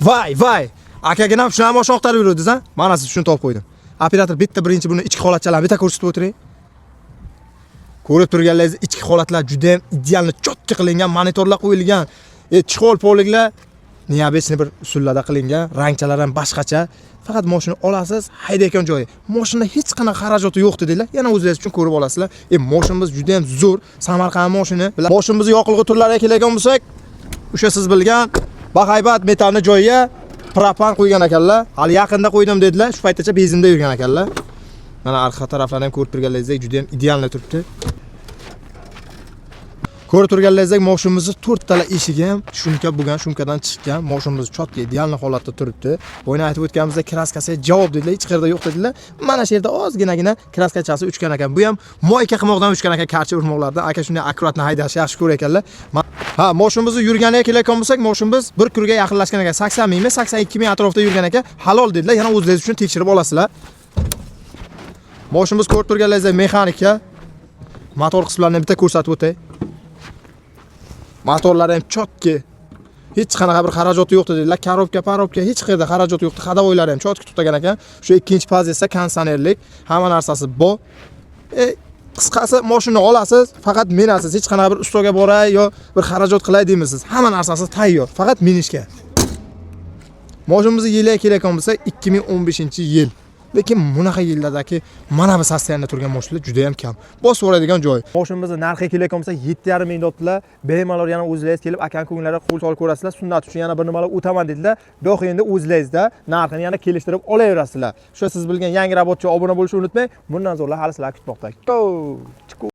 Voy. Akaga ham shuni ham oqtarib yuribdiz, ha? Mana siz shuni topib qo'ydim. Operator bitta birinchi buni ichki holatchalarni bitta ko'rsatib o'tiring. Ko'rib turganlaringiz ichki holatlar juda ham ideal, cho'tki qilingan, monitorlar qo'yilgan. Chixol poliglar niabesini bir usullarda qilingan, rangchalar ham boshqacha. Faqat mashina olasiz, haydayotgan joyi. Mashina hech qanaqa xarajati yo'q dedinglar. Yana o'zingiz uchun ko'rib olasizlar. Mashinamiz juda ham zo'r, Samarqand mashina. Mashinamizni yoqilg'i turlariga kelgan bo'lsak, o'sha siz bilgan bahaybat metalni joyiga propan qo'ygan ekanlar. Hali yaqinda qo'ydim dedilar. Shu paytgacha benzinda yurgan ekanlar. Mana orqa taraflarni ham ko'rib turganlaringizdek juda ham ideal turibdi. Ko'rib turganlaringizdek mashinamizni 4 tala eshigi ham shumka bo'lgan, shumkadan chiqqan. Mashinamiz chotga ideal holatda turibdi. Bo'yni aytib o'tganimizda kraskasiga javob dedilar, hech qayerda yo'q dedilar. Mana shu yerda ozginagina kraskachasi uchgan ekan. Bu ham moyka qilmoqdan uchgan ekan, karcha urmoqlardan. Aka shunday akkuratni haydashni yaxshi ko'rar ekanlar. Ha, mashinamizni yurganiga kelayotgan bo'lsak, mashinamiz 1 kunga yaqinlashgan ekan. 80 mingmi, 82 ming atrofida yurgan ekan. Halol dedilar. Yana o'zingiz uchun tekshirib olasizlar. Mashinamiz ko'rib turganlaringizdek mexanika. Motor qismlarini bitta ko'rsatib o'tay. Motorlar ham chotki. Hech qanaqa bir xarajati yo'q dedilar. Parobka hech qayerda xarajat yo'qdi. Xadovoylar ham chotki tutagan ekan. Shu ikkinchi pozitsiya konditsionerlik, hamma narsasi bor. Qisqasi mashina olasiz, faqat minasiz. Hech qanaqa bir ustoga boray yo bir xarajat qilay demisiz. Hamma narsasi tayyor, faqat minishga. Mashinamizni yiliga kelayotgan bo'lsak 2015-yil. Lekin bunaqa yillardagi mana bu sostoyanida turgan mashinalar juda ham kam. Bosib oladigan joy. Mashinamizni narxi kelayotgan bo'lsa 7,5 ming debdilar. Bemalol yana o'zingiz kelib akan ko'ngillarga qo'l solib ko'rasizlar. Sunnat uchun yana bir nimalar o'taman dedilar. Yo'q endi o'zingizda narxini yana kelishtirib olaverasizlar. Shu siz bilgan yangi robotga obuna bo'lishni unutmang. Bundan zo'rlar hali sizlarni kutmoqda.